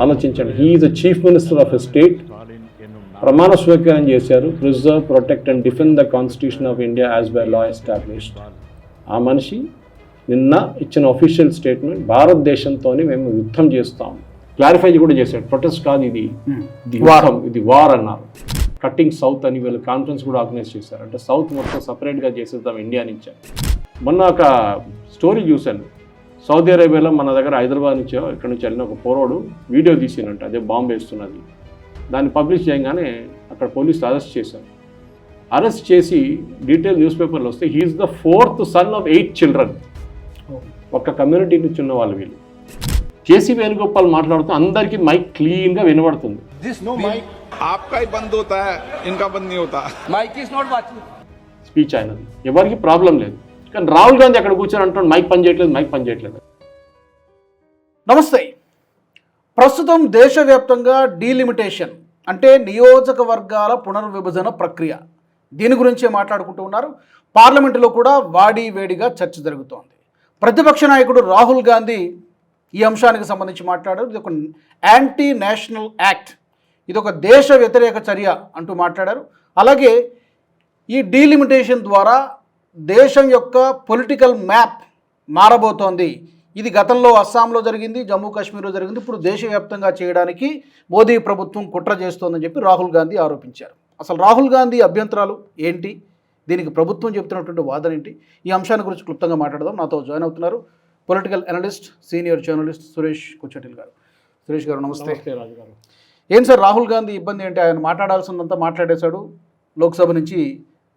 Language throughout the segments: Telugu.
ఆలోచించండి. He is the chief minister of a state. ప్రమాణ స్వీకారం చేశారు, preserve, protect and defend the constitution of India as by law established. ఆ మనిషి నిన్న ఇచ్చిన అఫీషియల్ స్టేట్మెంట్, భారతదేశంతోనే మేము యుద్ధం చేస్తాం, క్లారిఫై కూడా చేశాడు. ప్రొటెస్ట్ కాదు ఇది, ఇది వార్ అన్నారు. కట్టింగ్ సౌత్ అని వీళ్ళు కాన్ఫరెన్స్ కూడా ఆర్గనైజ్ చేశారు. అంటే సౌత్ మొత్తం సపరేట్గా చేసేద్దాం ఇండియా నుంచి. మొన్న ఒక స్టోరీ చూశాను, సౌదీ అరేబియాలో మన దగ్గర హైదరాబాద్ నుంచో ఇక్కడ నుంచి వెళ్ళిన ఒక పోరోడు వీడియో తీసినట్టు అదే బాంబు వేస్తున్నది. దాన్ని పబ్లిష్ చేయగానే అక్కడ పోలీసులు అరెస్ట్ చేశారు. అరెస్ట్ చేసి డీటెయిల్ న్యూస్ పేపర్లో వస్తే he's the 4th son of 8 children. ఒక్క కమ్యూనిటీ నుంచి ఉన్న వాళ్ళు వీళ్ళు. కేసీ వేణుగోపాల్ మాట్లాడుతూ అందరికీ మైక్ క్లీన్గా వినబడుతుంది. స్పీచ్ అయినది, ఎవరికి ప్రాబ్లం లేదు. కానీ రాహుల్ గాంధీ అక్కడ కూర్చొని అంటాడు మైక్ పనిచేయట్లేదు. నమస్తే. ప్రస్తుతం దేశవ్యాప్తంగా డీలిమిటేషన్ అంటే నియోజకవర్గాల పునర్విభజన ప్రక్రియ, దీని గురించే మాట్లాడుకుంటూ ఉన్నారు. పార్లమెంటులో కూడా వేడిగా చర్చ జరుగుతోంది. ప్రతిపక్ష నాయకుడు రాహుల్ గాంధీ ఈ అంశానికి సంబంధించి మాట్లాడారు. ఇది ఒక యాంటీ నేషనల్ యాక్ట్, ఇది ఒక దేశ వ్యతిరేక చర్య అంటూ మాట్లాడారు. అలాగే ఈ డీలిమిటేషన్ ద్వారా దేశం యొక్క పొలిటికల్ మ్యాప్ మారబోతోంది. ఇది గతంలో అస్సాంలో జరిగింది, జమ్మూ కాశ్మీర్లో జరిగింది, ఇప్పుడు దేశవ్యాప్తంగా చేయడానికి మోదీ ప్రభుత్వం కుట్ర చేస్తోందని చెప్పి రాహుల్ గాంధీ ఆరోపించారు. అసలు రాహుల్ గాంధీ అభ్యంతరాలు ఏంటి, దీనికి ప్రభుత్వం చెబుతున్నటువంటి వాదన ఏంటి, ఈ అంశాన్ని గురించి క్లుప్తంగా మాట్లాడదాం. నాతో జాయిన్ అవుతున్నారు political analyst, senior journalist Suresh Kochattil garu. Suresh గారు నమస్తే. రాజు గారు, ఏం సార్ రాహుల్ గాంధీ ఇబ్బంది ఏంటి? ఆయన మాట్లాడాల్సిందంతా మాట్లాడేశాడు, లోక్సభ నుంచి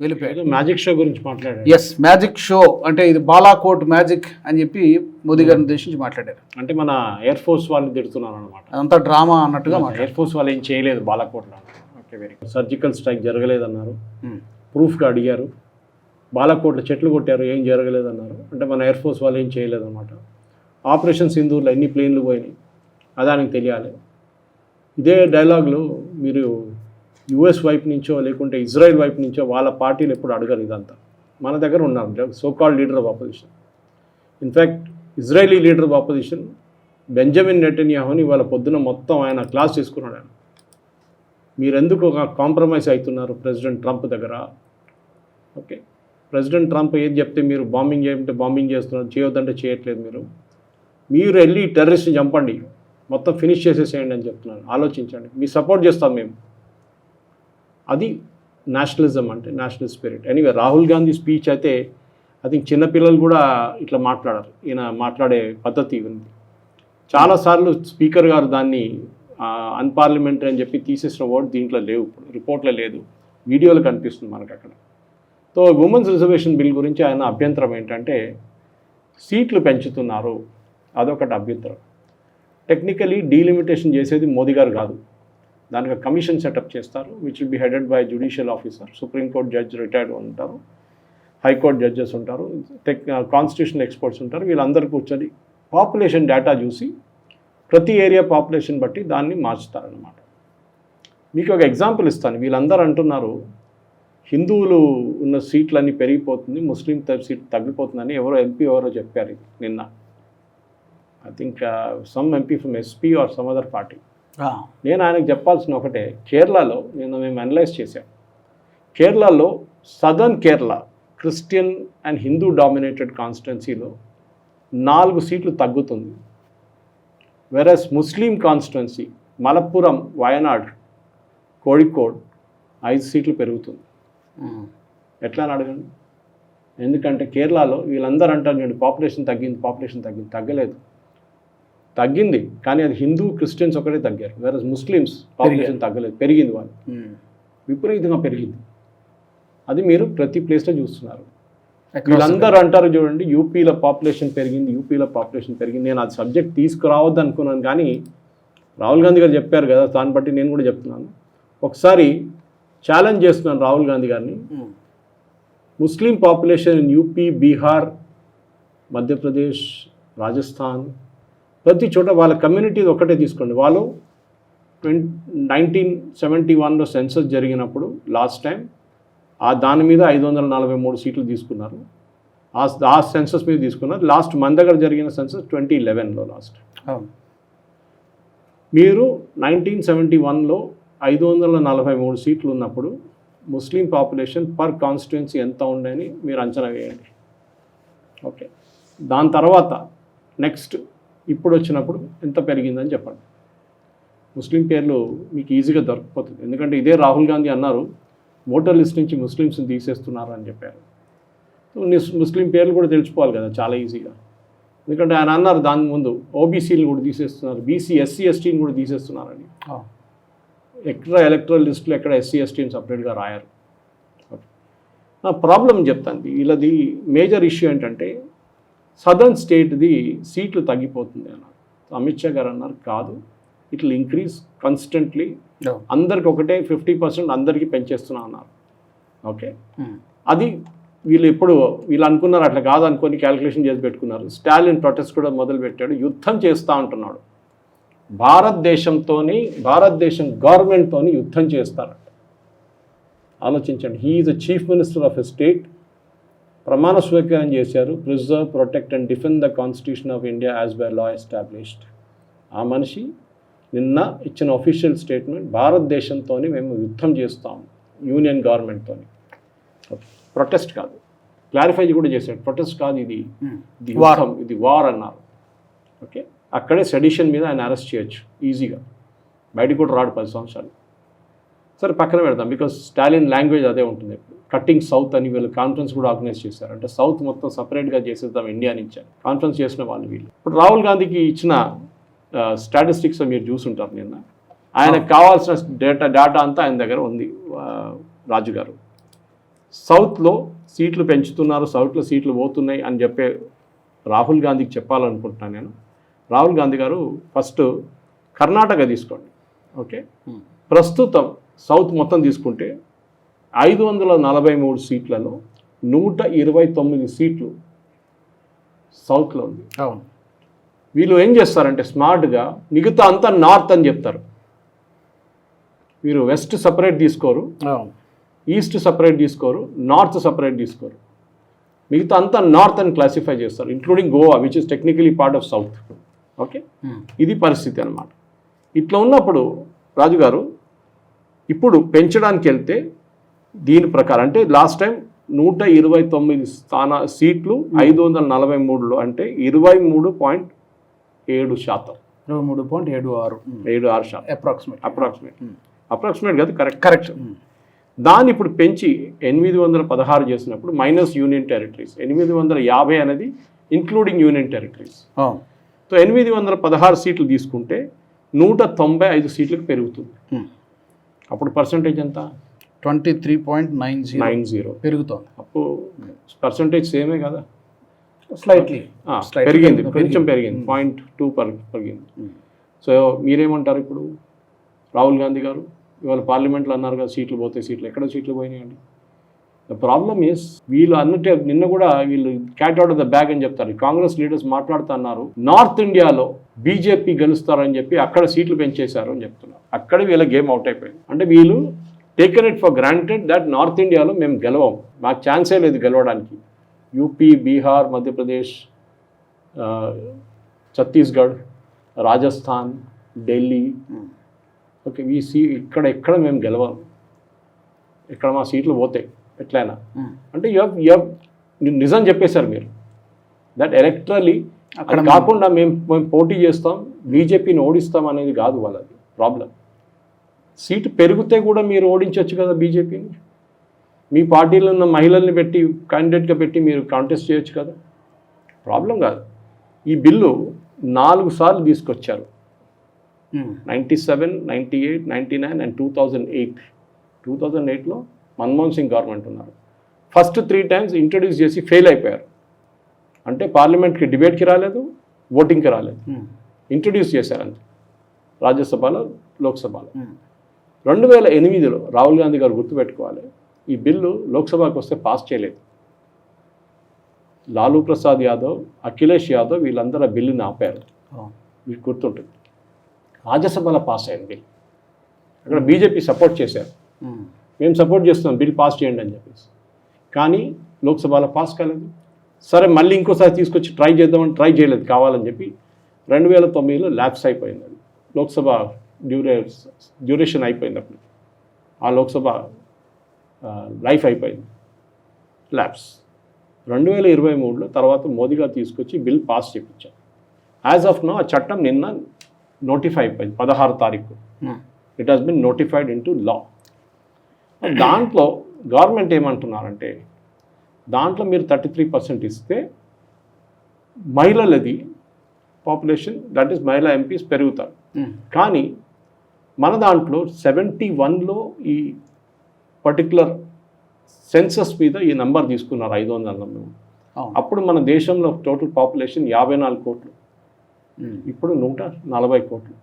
వెళ్ళిపోయాడు. మ్యాజిక్ షో గురించి మాట్లాడారు. ఎస్, మ్యాజిక్ షో అంటే ఇది బాలాకోట్ మ్యాజిక్ అని చెప్పి మోదీ గారిని ఉద్దేశించి మాట్లాడారు. అంటే మన ఎయిర్ ఫోర్స్ వాళ్ళు తిడుతున్నారు అనమాట, అదంతా డ్రామా అన్నట్టుగా. ఎయిర్ ఫోర్స్ వాళ్ళు ఏం చేయలేదు బాలాకోట్లో. Okay, very good. Surgical strike జరగలేదన్నారు, ప్రూఫ్గా అడిగారు. బాలాకోట్లో చెట్లు కొట్టారు, ఏం జరగలేదన్నారు. అంటే మన ఎయిర్ ఫోర్స్ వాళ్ళు ఏం చేయలేదన్నమాట. ఆపరేషన్ సింధూర్లో ఎన్ని ప్లేన్లు పోయినాయి అదానికి తెలియాలి. ఇదే డైలాగులు మీరు యుఎస్ వైపు నుంచో లేకుంటే ఇజ్రాయెల్ వైపు నుంచో వాళ్ళ పార్టీలు ఎప్పుడు అడగరు. ఇదంతా మన దగ్గర ఉన్నారు so called leader of opposition. In fact Israeli leader of opposition Benjamin నెటన్యాహుని వాళ్ళ పొద్దున మొత్తం ఆయన క్లాస్ చేసుకున్నాడు. ఆయన మీరెందుకు ఒక కాంప్రమైజ్ అవుతున్నారు ప్రెసిడెంట్ ట్రంప్ దగ్గర? ఓకే, ప్రెసిడెంట్ ట్రంప్ ఏది చెప్తే మీరు బాంబింగ్ చేయమంటే బాంబింగ్ చేస్తున్నారు, చేయొద్దంటే చేయట్లేదు. మీరు వెళ్ళి టెర్రరిస్ట్ని చంపండి, మొత్తం ఫినిష్ చేసేసేయండి అని చెప్తున్నారు. ఆలోచించండి, మీ సపోర్ట్ చేస్తాం మేము. అది నేషనలిజం అంటే, national spirit. Anyway, Rahul Gandhi speech అయితే ఐ థింక్ చిన్నపిల్లలు కూడా ఇట్లా మాట్లాడారు. ఈయన మాట్లాడే పద్ధతి ఉంది. చాలాసార్లు స్పీకర్ గారు దాన్ని అన్పార్లమెంటరీ అని చెప్పి తీసేసిన వర్డ్ దీంట్లో లేవు, రిపోర్ట్లో లేదు, వీడియోలో కనిపిస్తుంది మనకు అక్కడ. సో ఉమెన్స్ రిజర్వేషన్ బిల్ గురించి ఆయన అభ్యంతరం ఏంటంటే సీట్లు పెంచుతున్నారు, అదొకటి అభ్యంతరం. టెక్నికలీ డీలిమిటేషన్ చేసేది మోదీ గారు కాదు, దానికి కమిషన్ సెటప్ చేస్తారు, which will be headed by judicial officer. Supreme court judge retired ఉంటారు, హైకోర్టు జడ్జెస్ ఉంటారు, కాన్స్టిట్యూషనల్ ఎక్స్పర్ట్స్ ఉంటారు. వీళ్ళందరూ కూర్చొని పాపులేషన్ డేటా చూసి ప్రతి ఏరియా పాపులేషన్ బట్టి దాన్ని మార్చుతారనమాట. మీకు ఒక ఎగ్జాంపుల్ ఇస్తాను. వీళ్ళందరూ అంటున్నారు హిందువులు ఉన్న సీట్లన్నీ పెరిగిపోతుంది, ముస్లిం సీట్ తగ్గిపోతుందని ఎంపీ ఎవరో చెప్పారు నిన్న. I think some MP from SP or some other party. నేను ఆయనకు చెప్పాల్సిన ఒకటే, కేరళలో మేము అనలైజ్ చేశాం. కేరళలో southern Kerala Christian and Hindu dominated కాన్స్టిట్యున్సీలో 4 సీట్లు తగ్గుతుంది. Versus Muslim constituency Malappuram, Wayanad, Kozhikode 5 సీట్లు పెరుగుతుంది. ఎట్లా అని అడగండి. ఎందుకంటే కేరళలో వీళ్ళందరూ అంటారు చూడండి పాపులేషన్ తగ్గింది. తగ్గలేదు, తగ్గింది కానీ అది హిందూ క్రిస్టియన్స్ ఒకటే తగ్గారు. వేరే ముస్లిమ్స్ పాపులేషన్ తగ్గలేదు, పెరిగింది. వాళ్ళు విపరీతంగా పెరిగింది. అది మీరు ప్రతి ప్లేస్లో చూస్తున్నారు. వీళ్ళందరూ అంటారు చూడండి యూపీలో పాపులేషన్ పెరిగింది. నేను అది సబ్జెక్ట్ తీసుకురావద్దు అనుకున్నాను, కానీ రాహుల్ గాంధీ గారు చెప్పారు కదా, దాన్ని బట్టి నేను కూడా చెప్తున్నాను. ఒకసారి ఛాలెంజ్ చేస్తున్నాను రాహుల్ గాంధీ గారిని. ముస్లిం population in UP, Bihar, Madhya Pradesh, Rajasthan, ప్రతి చోట వాళ్ళ కమ్యూనిటీ ఒకటే తీసుకోండి. వాళ్ళు 1971లో సెన్సస్ జరిగినప్పుడు లాస్ట్ టైం దాని మీద 543 సీట్లు తీసుకున్నారు. ఆ సెన్సస్ మీద తీసుకున్నారు. లాస్ట్ మన దగ్గర జరిగిన సెన్సస్ 2011లో లాస్ట్. మీరు 1971లో 543 సీట్లు ఉన్నప్పుడు ముస్లిం పాపులేషన్ పర్ కాన్స్టిట్యున్సీ ఎంత ఉండని మీరు అంచనా వేయండి. ఓకే, దాని తర్వాత నెక్స్ట్ ఇప్పుడు వచ్చినప్పుడు ఎంత పెరిగిందని చెప్పండి. ముస్లిం పేర్లు మీకు ఈజీగా దొరికిపోతుంది. ఎందుకంటే ఇదే రాహుల్ గాంధీ అన్నారు ఓటర్ లిస్ట్ నుంచి ముస్లిమ్స్ని తీసేస్తున్నారు అని చెప్పారు. ముస్లిం పేర్లు కూడా తెలిసిపోవాలి కదా చాలా ఈజీగా. ఎందుకంటే ఆయన అన్నారు దాని ముందు ఓబీసీలు కూడా తీసేస్తున్నారు, బీసీ ఎస్సీ ఎస్టీని కూడా తీసేస్తున్నారని. ఎక్కడ ఎలక్ట్రల్ లిస్టులో ఎక్కడ ఎస్సీ ఎస్టీని సపరేట్గా రాయారు. నా ప్రాబ్లం చెప్తాను, వీళ్ళది మేజర్ ఇష్యూ ఏంటంటే సదర్న్ స్టేట్ది సీట్లు తగ్గిపోతుంది అన్నారు. అమిత్ షా గారు అన్నారు కాదు, ఇట్ విల్ ఇంక్రీజ్ కన్స్టెంట్లీ, అందరికి ఒకటే 50% అందరికీ పెంచేస్తున్నా అన్నారు. ఓకే, అది వీళ్ళు అనుకున్నారు అట్లా కాదు అనుకొని క్యాలిక్యులేషన్ చేసి పెట్టుకున్నారు. స్టాలిన్ ప్రొటెస్ట్ కూడా మొదలుపెట్టాడు, యుద్ధం చేస్తూ ఉంటున్నాడు. భారతదేశం గవర్నమెంట్తో యుద్ధం చేస్తారంట. ఆలోచించండి, he is the chief minister of a state, ప్రమాణ స్వీకారం చేశారు, preserve, protect and defend the constitution of India as by law established. ఆ మనిషి నిన్న ఇచ్చిన ఒఫీషియల్ స్టేట్మెంట్, భారతదేశంతో మేము యుద్ధం చేస్తాం యూనియన్ గవర్నమెంట్తో. ప్రొటెస్ట్ కాదు, క్లారిఫై కూడా చేశాడు, ప్రొటెస్ట్ కాదు, ఇది యుద్ధం, ఇది వార్ అన్నారు. ఓకే, అక్కడే సెడిషన్ మీద ఆయన అరెస్ట్ చేయొచ్చు ఈజీగా, బయటకు కూడా రాడు 10 సంవత్సరాలు. సరే పక్కన పెడతాం, బికాస్ స్టాలిన్ లాంగ్వేజ్ అదే ఉంటుంది. కట్టింగ్ సౌత్ అని వీళ్ళు కాన్ఫరెన్స్ కూడా ఆర్గనైజ్ చేశారు. అంటే సౌత్ మొత్తం సపరేట్గా చేసేద్దాం ఇండియా నుంచి కాన్ఫరెన్స్ చేసిన వీళ్ళు. ఇప్పుడు రాహుల్ గాంధీకి ఇచ్చిన స్టాటిస్టిక్స్ మీరు చూసుంటారు నిన్న. ఆయనకు కావాల్సిన డేటా అంతా ఆయన దగ్గర ఉంది. రాజు గారు సౌత్లో సీట్లు పెంచుతున్నారు, సౌత్లో సీట్లు పోతున్నాయి అని చెప్పే రాహుల్ గాంధీకి చెప్పాలనుకుంటున్నాను నేను. రాహుల్ గాంధీ గారు ఫస్ట్ కర్ణాటక తీసుకోండి. ఓకే, ప్రస్తుతం సౌత్ మొత్తం తీసుకుంటే 543 సీట్లలో 129 సీట్లు సౌత్లో ఉంది. అవును, వీళ్ళు ఏం చేస్తారంటే స్మార్ట్గా మిగతా అంతా నార్త్ అని చెప్తారు. మీరు వెస్ట్ సపరేట్ తీసుకోరు, ఈస్ట్ సపరేట్ తీసుకోరు, నార్త్ సపరేట్ తీసుకోరు, మిగతా అంతా నార్త్ అని క్లాసిఫై చేస్తారు, including Goa which is technically part of south. Okay, ఇది పరిస్థితి అన్నమాట. ఇట్లా ఉన్నప్పుడు రాజుగారు ఇప్పుడు పెంచడానికి వెళ్తే దీని ప్రకారం అంటే లాస్ట్ టైం 129 సీట్లు 543లో అంటే 23.7%. 23.76 అప్రాక్సిమేట్ కాదు, కరెక్ట్. దాన్ని ఇప్పుడు పెంచి 816 చేసినప్పుడు మైనస్ యూనియన్ టెరిటరీస్ 850 అనేది ఇంక్లూడింగ్ యూనియన్ టెరిటరీస్. సో 816 సీట్లు తీసుకుంటే 195 సీట్లకు పెరుగుతుంది. అప్పుడు పర్సంటేజ్ ఎంత? 23.90 పెరుగుతుంది. అప్పుడు పర్సంటేజ్ సేమే కదా, స్లైట్లీ పెరిగింది, కొంచెం పెరిగింది, 0.2 పెరిగింది. సో మీరేమంటారు ఇప్పుడు? రాహుల్ గాంధీ గారు ఇవాళ పార్లమెంట్లో అన్నారు కదా సీట్లు పోతాయి, ఎక్కడ సీట్లు పోయినాయండి? ద ప్రాబ్లమ్ ఈస్ వీళ్ళు అన్నట్టే నిన్న కూడా వీళ్ళు cat out of the bag అని చెప్తారు. కాంగ్రెస్ లీడర్స్ మాట్లాడుతున్నారు నార్త్ ఇండియాలో బీజేపీ గెలుస్తారని చెప్పి అక్కడ సీట్లు పెంచేశారు అని చెప్తున్నారు. అక్కడ వీళ్ళ గేమ్ అవుట్ అయిపోయింది. అంటే వీళ్ళు taken it for granted that north ఇండియాలో మేము గెలవం, మాకు ఛాన్సే లేదు గెలవడానికి. యూపీ, బీహార్, మధ్యప్రదేశ్, ఛత్తీస్గఢ్, రాజస్థాన్, ఢిల్లీ, ఓకే ఇక్కడ మేము గెలవం, ఇక్కడ మా సీట్లు పోతాయి ఎట్లయినా. అంటే నిజం చెప్పేశారు మీరు దట్ ఎలక్ట్రలీ అక్కడ కాకుండా మేము పోటీ చేస్తాం, బీజేపీని ఓడిస్తాం అనేది కాదు వాళ్ళది ప్రాబ్లం. సీటు పెరిగితే కూడా మీరు ఓడించవచ్చు కదా బీజేపీని, మీ పార్టీలో ఉన్న మహిళల్ని పెట్టి క్యాండిడేట్గా పెట్టి మీరు కాంటెస్ట్ చేయొచ్చు కదా, ప్రాబ్లం కాదు. ఈ బిల్లు 4 సార్లు తీసుకొచ్చారు, 97, 98, 99 అండ్ 2008. 2008లో మన్మోహన్ సింగ్ గవర్నమెంట్ ఉన్నారు. ఫస్ట్ 3 టైమ్స్ ఇంట్రడ్యూస్ చేసి ఫెయిల్ అయిపోయారు. అంటే పార్లమెంట్కి డిబేట్కి రాలేదు, ఓటింగ్కి రాలేదు, ఇంట్రడ్యూస్ చేశారంతే రాజ్యసభలో, లోక్సభలో. 2008లో రాహుల్ గాంధీ గారు గుర్తుపెట్టుకోవాలి, ఈ బిల్లు లోక్సభకు వస్తే పాస్ చేయలేదు. లాలూ ప్రసాద్ యాదవ్, అఖిలేష్ యాదవ్ వీళ్ళందరూ ఆ బిల్లుని ఆపారు, మీకు గుర్తుంటుంది. రాజ్యసభలో పాస్ అయింది బిల్, అక్కడ బీజేపీ సపోర్ట్ చేశారు, మేము సపోర్ట్ చేస్తున్నాం బిల్ పాస్ చేయండి అని చెప్పేసి. కానీ లోక్సభలో పాస్ కాలేదు. సరే మళ్ళీ ఇంకోసారి తీసుకొచ్చి ట్రై చేద్దామని ట్రై చేయలేదు, కావాలని చెప్పి 2009లో ల్యాప్స్ అయిపోయింది అది. లోక్సభ డ్యూరేషన్ అయిపోయింది అప్పుడు, ఆ లోక్సభ లైఫ్ అయిపోయింది, ల్యాబ్స్. 2023లో తర్వాత మోదీ గారు తీసుకొచ్చి బిల్ పాస్ చేయించారు. యాజ్ ఆఫ్ నో ఆ చట్టం నిన్న నోటిఫై అయిపోయింది, 16 తారీఖు. It has been notified in to లా. దాంట్లో గవర్నమెంట్ ఏమంటున్నారంటే, దాంట్లో మీరు 33% ఇస్తే మహిళలది పాపులేషన్, దట్ ఈస్ మహిళా ఎంపీస్ పెరుగుతారు. కానీ మన దాంట్లో 71లో ఈ పర్టికులర్ సెన్సస్ మీద ఈ నెంబర్ తీసుకున్నారు, 500. అప్పుడు మన దేశంలో టోటల్ పాపులేషన్ 54 కోట్లు, ఇప్పుడు 140 కోట్లు.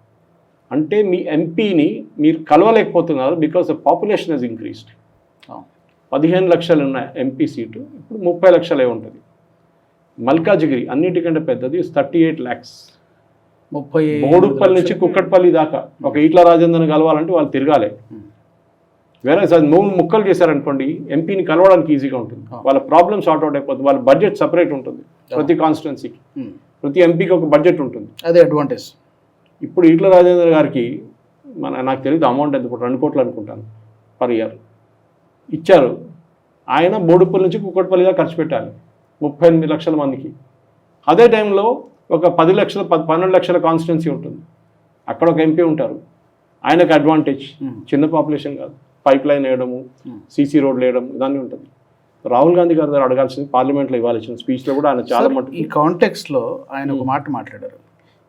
అంటే మీ ఎంపీని మీరు కలవలేకపోతున్నారు, because the population has increased. 15 లక్షలు ఉన్న ఎంపీ సీటు ఇప్పుడు 30 లక్షలే ఉంటుంది. మల్కాజిగిరి అన్నిటికంటే పెద్దది 38 lakhs. బోడుప్పల్ నుంచి కుక్కట్పల్లి దాకా ఒక ఈట్ల రాజేందర్ని కలవాలంటే వాళ్ళు తిరగాలి. వేరే అది 3 ముక్కలు చేశారనుకోండి, ఎంపీని కలవడానికి ఈజీగా ఉంటుంది, వాళ్ళ ప్రాబ్లమ్ సార్ట్ అవుట్ అయిపోతుంది. వాళ్ళ బడ్జెట్ సపరేట్ ఉంటుంది, ప్రతి కాన్స్టిట్యున్సీకి ప్రతి ఎంపీకి ఒక బడ్జెట్ ఉంటుంది. అదే అడ్వాంటేజ్. ఇప్పుడు ఈట్ల రాజేందర్ గారికి నాకు తెలియదు అమౌంట్ ఎంత, 2 కోట్లు అనుకుంటాను పర్ ఇయర్ ఇచ్చారు. ఆయన బోడుప్పల్ నుంచి కుక్కట్పల్లి దాకా ఖర్చు పెట్టాలి 38 లక్షల మందికి. అదే టైంలో ఒక 10 లక్షల 12 లక్షల కాన్స్టిట్యున్సీ ఉంటుంది, అక్కడ ఒక ఎంపీ ఉంటారు, ఆయనకు అడ్వాంటేజ్. చిన్న పాపులేషన్ కాదు, పైప్ లైన్ వేయడము, సీసీ రోడ్లు వేయడం ఇదాన్ని ఉంటుంది. రాహుల్ గాంధీ గారి దగ్గర అడగాల్సింది, పార్లమెంట్లో ఇవ్వాల్సిన స్పీచ్లో కూడా ఆయన చాలా మటుకు ఈ కాంటెక్స్లో ఆయన ఒక మాట మాట్లాడారు.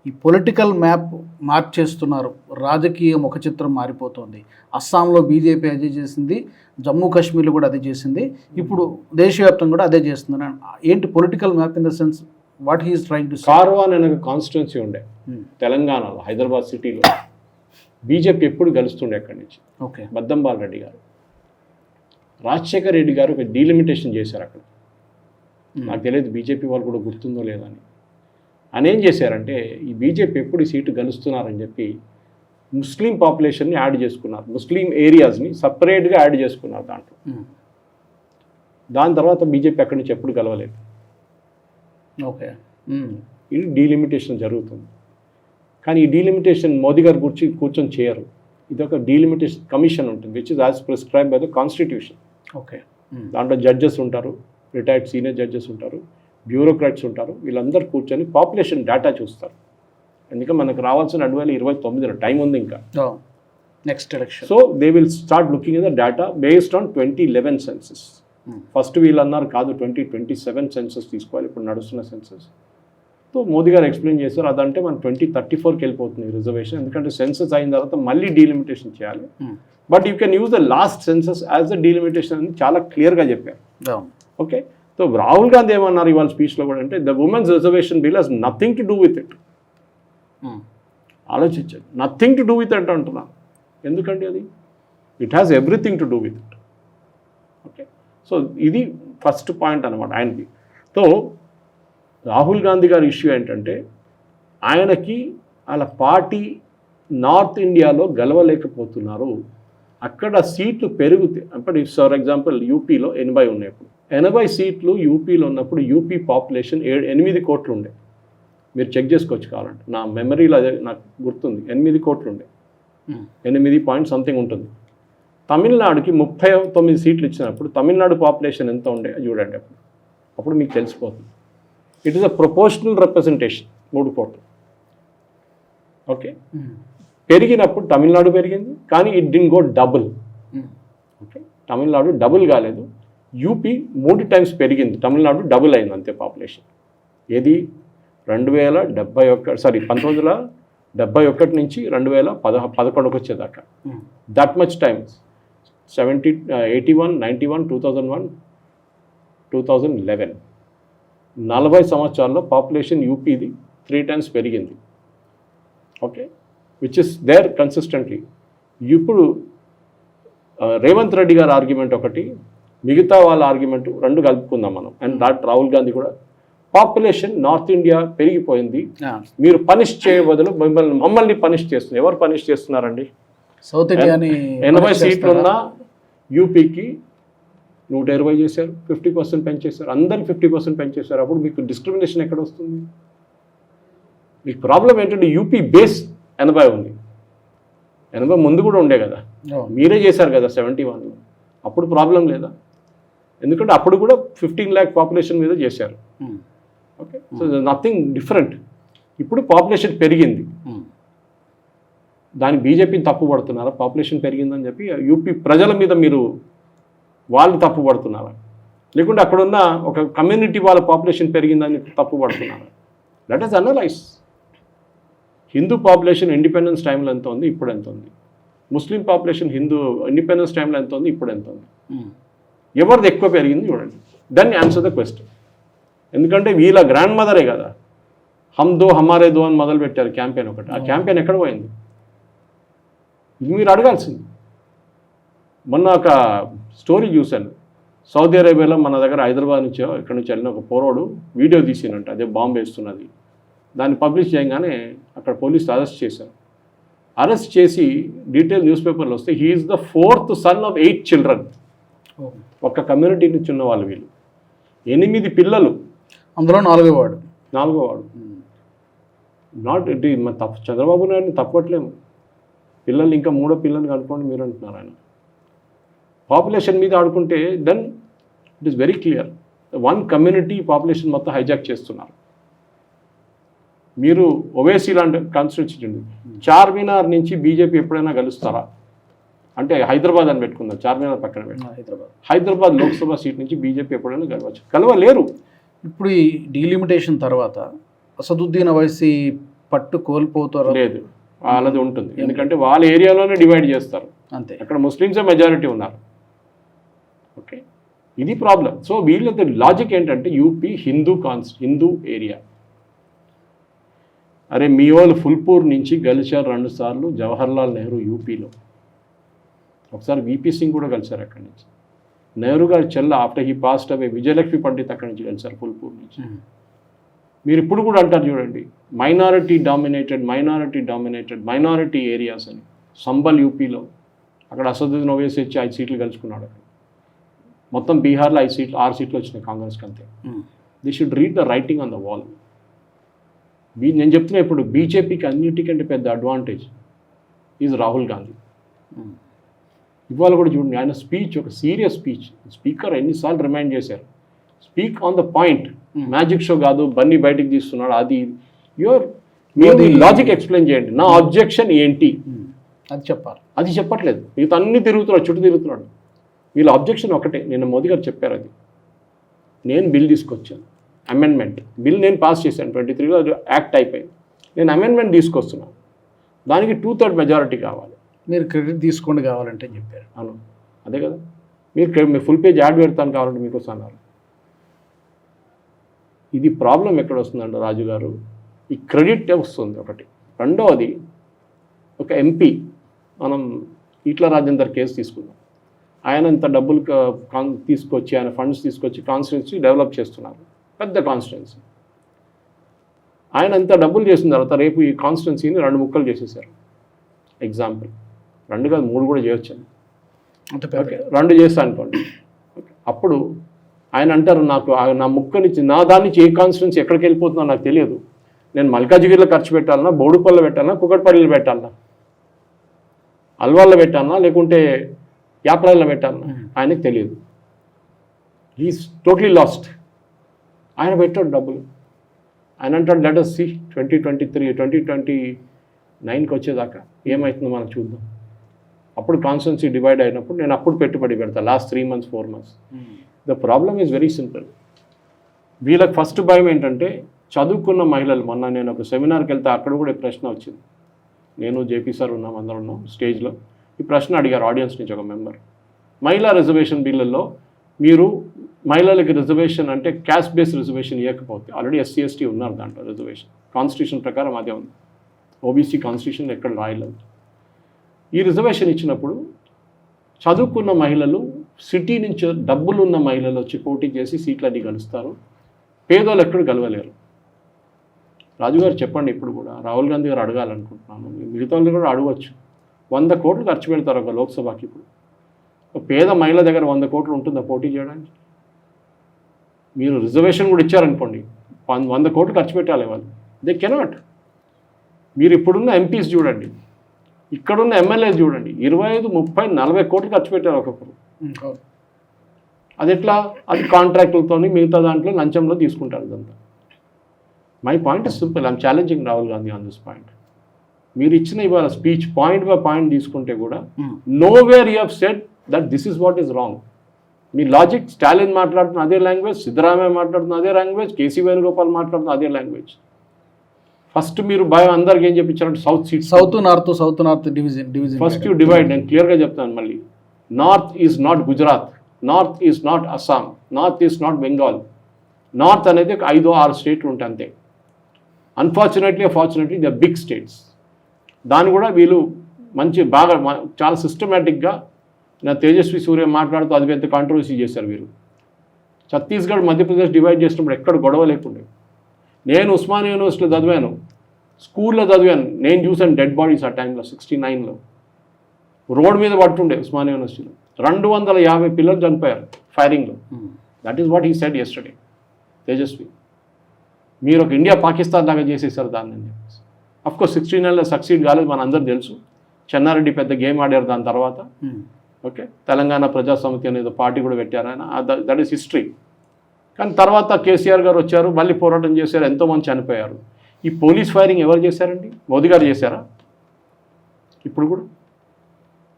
ఈ పొలిటికల్ మ్యాప్ మార్చేస్తున్నారు, రాజకీయ ముఖ చిత్రం మారిపోతుంది. అస్సాంలో బీజేపీ అదే చేసింది, జమ్మూ కాశ్మీర్లో కూడా అదే చేసింది, ఇప్పుడు దేశవ్యాప్తంగా కూడా అదే చేస్తుంది. ఏంటి political map in the sense what he's trying to say? Karwan అనే కాన్స్టిట్యున్సీ ఉండే తెలంగాణలో, హైదరాబాద్ సిటీలో బీజేపీ ఎప్పుడు గెలుస్తుండే అక్కడి నుంచి. ఓకే, బద్దంబాల్ రెడ్డి గారు, రాజశేఖర్ రెడ్డి గారు ఒక డీలిమిటేషన్ చేశారు అక్కడ. నాకు తెలియదు బీజేపీ వాళ్ళు కూడా గుర్తుందో లేదని. ఆయన ఏం చేశారంటే, ఈ బీజేపీ ఎప్పుడు ఈ సీటు గెలుస్తున్నారని చెప్పి ముస్లిం పాపులేషన్ని యాడ్ చేసుకున్నారు, ముస్లిం ఏరియాస్ని సపరేట్గా యాడ్ చేసుకున్నారు దాంట్లో. దాని తర్వాత బీజేపీ అక్కడి నుంచి ఎప్పుడు గెలవలేదు. ఓకే, ఇది డీలిమిటేషన్ జరుగుతుంది. కానీ ఈ డీలిమిటేషన్ మోదీ గారు కూర్చొని చేయరు. ఇది ఒక డీలిమిటేషన్ కమిషన్ ఉంటుంది, which is as prescribe by the constitution. Okay, దాంట్లో జడ్జెస్ ఉంటారు, రిటైర్డ్ సీనియర్ జడ్జెస్ ఉంటారు, బ్యూరోక్రాట్స్ ఉంటారు. వీళ్ళందరూ కూర్చొని పాపులేషన్ డేటా చూస్తారు. ఎందుకంటే మనకు రావాల్సిన 2029 టైం ఉంది ఇంకా, next election. So they will start looking at the data based on 2011 census. First వీళ్ళు అన్నారు కాదు 2027 సెన్సస్ తీసుకోవాలి, ఇప్పుడు నడుస్తున్న సెన్సస్. సో మోదీ గారు ఎక్స్ప్లెయిన్ చేశారు, అదంటే మనం 2034కి వెళ్ళిపోతుంది రిజర్వేషన్, ఎందుకంటే సెన్సస్ అయిన తర్వాత మళ్ళీ డీలిమిటేషన్ చేయాలి. But you can use the last census as the delimitation అని చాలా క్లియర్గా చెప్పారు. ఓకే, సో రాహుల్ గాంధీ ఏమన్నారు ఇవాళ స్పీచ్లో కూడా అంటే, the women's reservation bill has nothing to do with it. ఆలోచించండి, nothing to do with it అంటున్నాను. ఎందుకండి అది? It has everything to do with it. Okay, so ఇది ఫస్ట్ పాయింట్ అనమాట ఆయనకి. సో రాహుల్ గాంధీ గారి ఇష్యూ ఏంటంటే, ఆయనకి వాళ్ళ పార్టీ నార్త్ ఇండియాలో గెలవలేకపోతున్నారు, అక్కడ సీట్లు పెరుగుతాయి. అప్పుడు ఫర్ ఎగ్జాంపుల్ యూపీలో 80 ఉన్నాయి. ఇప్పుడు 80 సీట్లు యూపీలో ఉన్నప్పుడు యూపీ పాపులేషన్ 8 కోట్లు ఉండే. మీరు చెక్ చేసుకోవచ్చు కావాలంటే, నా మెమరీలో అదే నాకు గుర్తుంది, 8 కోట్లు ఉండే, 8 పాయింట్ సంథింగ్ ఉంటుంది. తమిళనాడుకి 39 సీట్లు ఇచ్చినప్పుడు తమిళనాడు పాపులేషన్ ఎంత ఉండే చూడండి. అప్పుడు మీకు తెలిసిపోతుంది. It is a proportional representation, 3 కోట్లు. ఓకే, పెరిగినప్పుడు తమిళనాడు పెరిగింది, కానీ it didn't go double. Okay, Tamil Nadu double కాలేదు, యూపీ 3 టైమ్స్ పెరిగింది, తమిళనాడు డబుల్ అయింది అంతే పాపులేషన్. ఏది 1971 నుంచి 2011 వచ్చేదాకా, దట్ మచ్ టైమ్స్. 81, 91, 2001, 2011 40 సంవత్సరాల్లో పాపులేషన్ యూపీది 3 టైమ్స్ పెరిగింది. Okay, which is there consistently. ఇప్పుడు రేవంత్ రెడ్డి గారి ఆర్గ్యుమెంట్ ఒకటి, మిగతా వాళ్ళ ఆర్గ్యుమెంట్ 2 కలుపుకుందాం మనం. అండ్ దాట్ రాహుల్ గాంధీ కూడా, పాపులేషన్ నార్త్ ఇండియా పెరిగిపోయింది, మీరు పనిష్ చేయ బదులు మమ్మల్ని పనిష్ చేస్తున్నారు. ఎవరు పనిష్ చేస్తున్నారండి? సౌత్ ఇండియాని 80 సీట్లు ఉన్న యూపీకి 120 చేశారు, 50% పెంచేశారు, అందరికి 50% పెంచేశారు. అప్పుడు మీకు డిస్క్రిమినేషన్ ఎక్కడ వస్తుంది? మీకు ప్రాబ్లం ఏంటంటే యూపీ బేస్ 80 ఉంది, 80 ముందు కూడా ఉండే కదా, మీరే చేశారు కదా 71లో, అప్పుడు ప్రాబ్లం లేదా? ఎందుకంటే అప్పుడు కూడా 15 lakh పాపులేషన్ మీద చేశారు. Okay, so nothing different. ఇప్పుడు పాపులేషన్ పెరిగింది, దాని బీజేపీని తప్పు పడుతున్నారా? పాపులేషన్ పెరిగిందని చెప్పి యూపీ ప్రజల మీద మీరు వాళ్ళు తప్పు పడుతున్నారా? లేకుంటే అక్కడున్న ఒక కమ్యూనిటీ వాళ్ళ పాపులేషన్ పెరిగిందని తప్పు పడుతున్నారా? Let us analyse. Hindu population independence టైంలో ఎంత ఉంది, ఇప్పుడు ఎంత ఉంది? ముస్లిం పాపులేషన్ హిందూ ఇండిపెండెన్స్ టైంలో ఎంత ఉంది, ఇప్పుడు ఎంత ఉంది? ఎవరిది ఎక్కువ పెరిగింది చూడండి, దెన్ ఆన్సర్ ద క్వశ్చన్. ఎందుకంటే వీళ్ళ గ్రాండ్ మదరే కదా హమ్ దో హమారే దో అని మొదలు పెట్టారు క్యాంపెయిన్ ఒకటి. ఆ క్యాంపెయిన్ ఎక్కడ పోయింది? ఇది మీరు అడగాల్సింది. మొన్న ఒక స్టోరీ చూశాను, సౌదీ అరేబియాలో మన దగ్గర హైదరాబాద్ నుంచి ఇక్కడ నుంచి వెళ్ళిన ఒక పోరోడు వీడియో తీసినంట, అదే బాంబు వేస్తున్నది. దాన్ని పబ్లిష్ చేయగానే అక్కడ పోలీసులు అరెస్ట్ చేశారు. అరెస్ట్ చేసి డీటెయిల్ న్యూస్ పేపర్లు వస్తే he's the 4th son of 8 children. ఒక కమ్యూనిటీ నుంచి ఉన్న వాళ్ళు వీళ్ళు. 8 పిల్లలు, అందులో 4వ వాడు. నాట్ ఇది మన తప్పు, చంద్రబాబు నాయుడిని తప్పట్లేము. పిల్లలు ఇంకా 3వ పిల్లల్ని కనుక్కోండి మీరు అంటున్నారు. ఆయన పాపులేషన్ మీద ఆడుకుంటే then it is very clear, one community population మొత్తం హైజాక్ చేస్తున్నారు. మీరు ఒవేసీ లాంటి కాన్స్టిట్యూన్సీ ఉంది, చార్మినార్ నుంచి బీజేపీ ఎప్పుడైనా గెలుస్తారా అంటే హైదరాబాద్ అని పెట్టుకుందాం, చార్మినార్ పక్కన పెట్టుకుందాం, హైదరాబాద్ లోక్సభ సీట్ నుంచి బీజేపీ ఎప్పుడైనా గెలవచ్చు? గెలవలేరు. ఇప్పుడు ఈ డీలిమిటేషన్ తర్వాత అసదుద్దీన్ ఓవైసీ పట్టు కోల్పోతారు? లేదు, వాళ్ళది ఉంటుంది. ఎందుకంటే వాళ్ళ ఏరియాలోనే డివైడ్ చేస్తారు, అంతే. అక్కడ ముస్లిమ్సే మెజారిటీ ఉన్నారు. ఓకే, ఇది ప్రాబ్లం. సో వీళ్ళ లాజిక్ ఏంటంటే యూపీ హిందూ ఏరియా. అరే మీ వాళ్ళు ఫుల్పూర్ నుంచి గెలిచారు 2 సార్లు జవహర్లాల్ నెహ్రూ యూపీలో, ఒకసారి వీపీ సింగ్ కూడా కలిశారు అక్కడి నుంచి. నెహ్రూ గారి చెల్ల after he passed away Vijayalakshmi Pandit అక్కడి నుంచి కలిశారు ఫుల్పూర్ నుంచి. మీరు ఇప్పుడు కూడా అంటారు చూడండి, మైనారిటీ డామినేటెడ్ ఏరియాస్ అని. సంబల్ యూపీలో అక్కడ అసదుద్దీన్ ఓవైసీ వచ్చి 5 సీట్లు గెలుచుకున్నాడు. అక్కడ మొత్తం బీహార్లో 6 సీట్లు వచ్చినాయి కాంగ్రెస్కి, అంతే. They should read the writing on the wall. నేను చెప్తున్నా, ఇప్పుడు బీజేపీకి అన్నిటికంటే పెద్ద అడ్వాంటేజ్ ఈజ్ రాహుల్ గాంధీ. ఇవాళ కూడా చూడండి, ఆయన స్పీచ్ ఒక సీరియస్ స్పీచ్. స్పీకర్ ఎన్నిసార్లు రిమైండ్ చేశారు, speak on the point, magic show కాదు, బన్నీ బయటికి తీస్తున్నాడు, అది మీరు లాజిక్ ఎక్స్ప్లెయిన్ చేయండి. నా అబ్జెక్షన్ ఏంటి అది చెప్పాలి. అది చెప్పట్లేదు, మిగతా అన్ని తిరుగుతున్నాడు, చుట్టూ తిరుగుతున్నాడు. వీళ్ళ అబ్జెక్షన్ ఒకటే, నిన్న మోదీ గారు చెప్పారు, అది నేను బిల్ తీసుకొచ్చాను, అమెండ్మెంట్ బిల్ నేను పాస్ చేశాను 23లో, అది యాక్ట్ అయిపోయింది. నేను అమెండ్మెంట్ తీసుకొస్తున్నాను, దానికి 2/3 మెజారిటీ కావాలి, మీరు క్రెడిట్ తీసుకోండి కావాలంటే చెప్పారు. అవును, అదే కదా. మీరు ఫుల్ పేజ్ యాడ్ పెడతాను కావాలంటే మీకోసం అన్నారు. ఇది ప్రాబ్లం ఎక్కడ వస్తుందంటే రాజు గారు, ఈ క్రెడిట్ వస్తుంది ఒకటి. రెండవది, ఒక ఎంపీ, మనం ఈట్ల రాజేందర్ కేసు తీసుకున్నాం. ఆయన ఇంత డబ్బులు తీసుకొచ్చి, ఆయన ఫండ్స్ తీసుకొచ్చి కాన్స్టిట్యున్సీ డెవలప్ చేస్తున్నారు, పెద్ద కాన్స్టిట్యున్సీ. ఆయన ఇంత డబ్బులు చేసిన తర్వాత రేపు ఈ కాన్స్టిట్యున్సీని 2 ముక్కలు చేసేసారు. ఎగ్జాంపుల్, 2 కాదు 3 కూడా చేయొచ్చు. ఓకే, 2 చేస్తా అనుకోండి. అప్పుడు ఆయన అంటారు, నాకు నా ముక్కనిచ్చి నా దాని నుంచి ఏ కాన్స్టిట్యున్సీ ఎక్కడికి వెళ్ళిపోతుందో నాకు తెలియదు, నేను మల్కాజిగిరిలో ఖర్చు పెట్టాలన్నా, బోడుపల్లిలో పెట్టాలన్నా, కుకట్పల్లిలో పెట్టాలన్నా, అల్వాల్లో పెట్టాలన్నా, లేకుంటే యాప్రాల్లో పెట్టాలన్నా ఆయనకు తెలియదు. He's totally lost. ఆయన పెట్టాడు డబ్బులు. ఆయన అంటాడు, లెట్ us see 2029కి వచ్చేదాకా ఏమవుతుందో మనం చూద్దాం. అప్పుడు కాన్స్టిట్యున్సీ డివైడ్ అయినప్పుడు నేను అప్పుడు పెట్టుబడి పెడతాను, last 3 months 4 months. The problem is very simple. వీళ్ళకి ఫస్ట్ భయం ఏంటంటే చదువుకున్న మహిళలు. మొన్న నేను ఒక సెమినార్కి వెళ్తే అక్కడ కూడా ప్రశ్న వచ్చింది, నేను జేపీ సార్ ఉన్నాం, అందరం ఉన్నాం స్టేజ్లో. ఈ ప్రశ్న అడిగారు ఆడియన్స్ నుంచి ఒక మెంబర్, మహిళా రిజర్వేషన్ బిల్లుల్లో మీరు మహిళలకి రిజర్వేషన్ అంటే క్యాస్ట్ బేస్డ్ రిజర్వేషన్ ఇవ్వకపోతే, ఆల్రెడీ SC ST ఉన్నారు దాంట్లో రిజర్వేషన్, కాన్స్టిట్యూషన్ ప్రకారం అదే ఉంది, ఓబీసీ కాన్స్టిట్యూషన్ ఎక్కడ రాయలేదు. ఈ రిజర్వేషన్ ఇచ్చినప్పుడు చదువుకున్న మహిళలు, సిటీ నుంచి డబ్బులు ఉన్న మహిళలు వచ్చి పోటీ చేసి సీట్లన్నీ గెలుస్తారు, పేదోళ్ళు ఎక్కడ గెలవలేరు. రాజుగారు చెప్పండి, ఇప్పుడు కూడా రాహుల్ గాంధీ గారు అడగాలనుకుంటున్నాను, మిగతా వాళ్ళు కూడా అడగవచ్చు. 100 కోట్లు ఖర్చు పెడతారు ఒక లోక్సభకి. ఇప్పుడు ఒక పేద మహిళ దగ్గర 100 కోట్లు ఉంటుందా పోటీ చేయడానికి? మీరు రిజర్వేషన్ కూడా ఇచ్చారనుకోండి, 100 కోట్లు ఖర్చు పెట్టాలి వాళ్ళు, దే కెనాట్. మీరు ఇప్పుడున్న ఎంపీస్ చూడండి, ఇక్కడున్న ఎమ్మెల్యేలు చూడండి 25, 30, 40 కోట్లు ఖర్చు పెట్టారు ఒక్కొక్కరు. అది ఎట్లా? అది కాంట్రాక్టులతో మిగతా దాంట్లో లంచంలో తీసుకుంటారు ఇదంతా. My point is simple. I'm challenging Rahul Gandhi on this point. మీరు ఇచ్చిన ఇవాళ స్పీచ్ పాయింట్ బై పాయింట్ తీసుకుంటే కూడా nowhere you have said that this is what is wrong. Me logic Stalin మాట్లాడుతున్న అదే లాంగ్వేజ్, సిద్ధరామయ్య మాట్లాడుతున్న అదే లాంగ్వేజ్, కేసీ వేణుగోపాల్ మాట్లాడుతున్న అదే లాంగ్వేజ్. ఫస్ట్ మీరు భయం అందరికి ఏం చెప్పించారంటే south north division first you divide. నేను క్లియర్గా చెప్తాను మళ్ళీ. North is not Gujarat, north is not Assam, north is not Bengal. North అనేది ఒక 5-6 స్టేట్లు ఉంటాయి అంతే. Fortunately they big states. దాన్ని కూడా వీళ్ళు బాగా చాలా సిస్టమేటిక్గా నా తేజస్వి సూర్య మాట్లాడుతూ అది పెద్ద కాంట్రవర్సీ చేశారు వీరు. ఛత్తీస్గఢ్ మధ్యప్రదేశ్ డివైడ్ చేసినప్పుడు ఎక్కడ గొడవ లేకుండా. నేను ఉస్మానియా యూనివర్సిటీలో చదివాను, స్కూల్లో చదివాను. నేను చూసాను డెడ్ బాడీస్ ఆ టైంలో 69లో రోడ్ మీద పట్టుండే ఉస్మానియా యూనివర్సిటీలో. 250 పిల్లలు చనిపోయారు ఫైరింగ్లో. That is what he said yesterday Tejashwi. మీరు ఒక ఇండియా పాకిస్తాన్ లాగా చేసేసారు దాన్ని అని చెప్పేసి. అఫ్కోర్స్ 69లో సక్సీడ్ కాలేదు, మన అందరూ తెలుసు. చెన్నారెడ్డి పెద్ద గేమ్ ఆడారు దాని తర్వాత. ఓకే, తెలంగాణ ప్రజాసమితి అనేది పార్టీ కూడా పెట్టారు ఆయన. That is history. కానీ తర్వాత కేసీఆర్ గారు వచ్చారు, మళ్ళీ పోరాటం చేశారు, ఎంతోమంది చనిపోయారు. ఈ పోలీస్ ఫైరింగ్ ఎవరు చేశారండి? మోదీ గారు చేశారా? ఇప్పుడు కూడా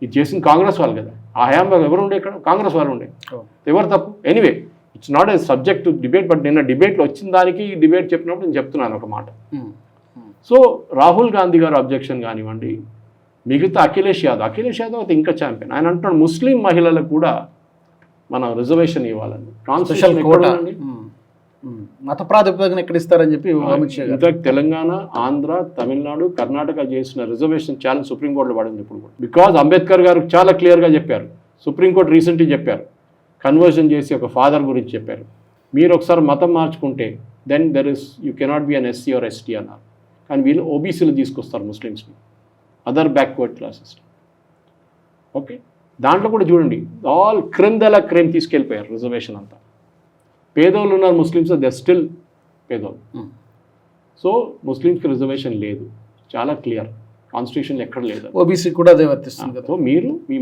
ఇది చేసింది కాంగ్రెస్ వాళ్ళు కదా. ఆ హయాంలో ఎవరు ఉండే? ఇక్కడ కాంగ్రెస్ వాళ్ళు ఉండే. ఎవరు తప్పు? Anyway it's not a subject to debate. But నిన్న డిబేట్లో వచ్చిన దానికి ఈ డిబేట్ చెప్పినప్పుడు నేను చెప్తున్నాను ఒక మాట. సో రాహుల్ గాంధీ గారు అబ్జెక్షన్ కానివ్వండి, మిగతా అఖిలేష్ యాదవ్ అయితే ఇంకా ఛాంపియన్. ఆయన అంటున్నాడు ముస్లిం మహిళలకు కూడా మనం రిజర్వేషన్ ఇవ్వాలని. స్పెషల్ కోటా మత ప్రాతిపదికన ఎక్కడ ఇస్తారని చెప్పి ఇన్ఫాక్ట్ తెలంగాణ, ఆంధ్ర, తమిళనాడు, కర్ణాటక చేసిన రిజర్వేషన్ ఛాలెంజ్ సుప్రీంకోర్టులో పడింది ఇప్పుడు కూడా. బికాజ్ అంబేద్కర్ గారు చాలా క్లియర్గా చెప్పారు. సుప్రీంకోర్టు రీసెంట్లీ చెప్పారు, కన్వర్షన్ చేసి ఒక ఫాదర్ గురించి చెప్పారు. మీరు ఒకసారి మతం మార్చుకుంటే then you cannot be an SC or ST అన్నారు. కానీ వీళ్ళు ఓబీసీలు తీసుకొస్తారు ముస్లిమ్స్ని, అదర్ బ్యాక్వర్డ్ క్లాసెస్. ఓకే, దాంట్లో కూడా చూడండి ఆల్ క్రైమ్ తీసుకెళ్ళిపోయారు రిజర్వేషన్ అంతా. పేదోళ్ళు ఉన్నారు ముస్లిమ్స్, దే స్టిల్ పేదోళ్ళు. సో ముస్లిమ్స్కి రిజర్వేషన్ లేదు, చాలా క్లియర్. కాన్స్టిట్యూషన్లో ఎక్కడ లేదు. ఓబీసీ కూడా అదే వర్తిస్తుంది కదా. సో మీరు మీ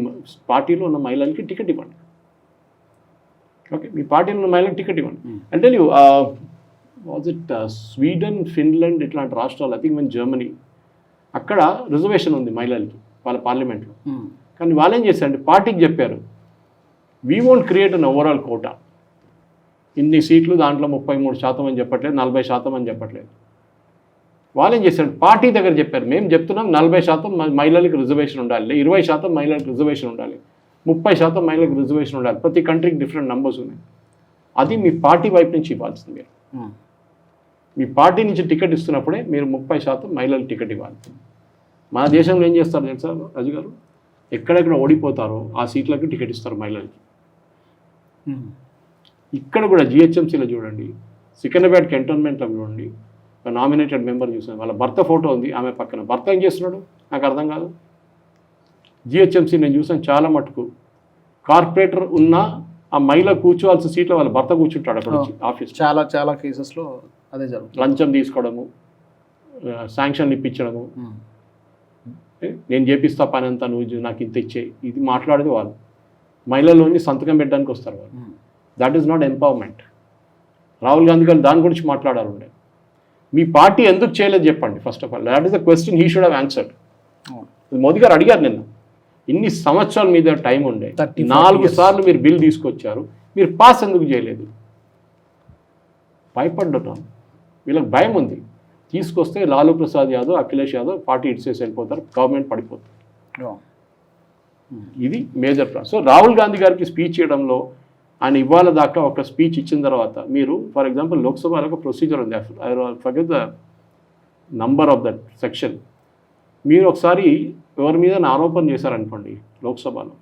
పార్టీలో ఉన్న మహిళలకి టికెట్ ఇవ్వండి. ఓకే, మీ పార్టీలో ఉన్న మహిళలకు టికెట్ ఇవ్వండి. అంటే వాజ్ ఇట్ స్వీడన్, ఫిన్లాండ్ ఇట్లాంటి రాష్ట్రాలు, ఐ థింక్ మన జర్మనీ, అక్కడ రిజర్వేషన్ ఉంది మహిళలకి వాళ్ళ పార్లమెంట్లో. కానీ వాళ్ళు ఏం చేశారంటే పార్టీకి చెప్పారు, we won't create an overall quota. ఇన్ని సీట్లు దాంట్లో 33% అని చెప్పట్లేదు, 40% అని చెప్పట్లేదు. వాళ్ళు ఏం చేశారు, పార్టీ దగ్గర చెప్పారు, మేము చెప్తున్నాం 40% మహిళలకు రిజర్వేషన్ ఉండాలి, 20% మహిళలకు రిజర్వేషన్ ఉండాలి, 30% మహిళలకు రిజర్వేషన్ ఉండాలి. ప్రతి కంట్రీకి డిఫరెంట్ నంబర్స్ ఉన్నాయి. అది మీ పార్టీ వైపు నుంచి ఇవ్వాల్సింది. మీరు మీ పార్టీ నుంచి టికెట్ ఇస్తున్నప్పుడే మీరు 30% మహిళలకు టికెట్ ఇవ్వాలి. మన దేశంలో ఏం చేస్తారు తెలుసా రాజు గారు, ఎక్కడెక్కడ ఓడిపోతారో ఆ సీట్లకి టికెట్ ఇస్తారు మహిళలకి. ఇక్కడ కూడా జిహెచ్ఎంసీలో చూడండి, సికింద్రాబాద్ కంటోన్మెంట్లో చూడండి, ఒక నామినేటెడ్ మెంబర్ చూసాను, వాళ్ళ భర్త ఫోటో ఉంది ఆమె పక్కన. భర్త ఏం చేస్తున్నాడు నాకు అర్థం కాదు. జిహెచ్ఎంసీ నేను చూసాను చాలా మటుకు, కార్పొరేటర్ ఉన్న ఆ మహిళ కూర్చోవాల్సిన సీట్లో వాళ్ళ భర్త కూర్చుంటాడు అక్కడ వచ్చి ఆఫీస్. చాలా కేసెస్లో అదే జరుగుతుంది. లంచం తీసుకోవడము, శాంక్షన్లు ఇప్పించడము, నేను చేపిస్తా పని అంతా, నువ్వు నాకు ఇంత ఇచ్చే, ఇది మాట్లాడేది వాళ్ళు. మహిళలోని సంతకం పెట్టడానికి వస్తారు వాళ్ళు. That is not empowerment. Rahul Gandhi గారు దాని గురించి మాట్లాడారు. మీ పార్టీ ఎందుకు చేయలేదు చెప్పండి first of all. That is the question he should have answered. Modi గారు అడిగారు నిన్న, ఇన్ని సంవత్సరాల మీద టైం ఉండే, 4 సార్లు మీరు బిల్ తీసుకొచ్చారు, మీరు పాస్ ఎందుకు చేయలేదు? భయపడ్డాను, వీళ్ళకి భయం ఉంది. తీసుకొస్తే లాలూ ప్రసాద్ యాదవ్, అఖిలేష్ యాదవ్ పార్టీ ఇడ్చేసి వెళ్ళిపోతారు, గవర్నమెంట్ పడిపోతుంది. ఇది major problem. So Rahul Gandhi గారికి స్పీచ్ చేయడంలో ఆయన ఇవాళ దాకా ఒక స్పీచ్ ఇచ్చిన తర్వాత మీరు ఫర్ ఎగ్జాంపుల్ లోక్సభలో ఒక ప్రొసీజర్ ఉంది, I forget the number of that section. మీరు ఒకసారి ఎవరి మీద ఆరోపణ చేశారనుకోండి లోక్సభలో,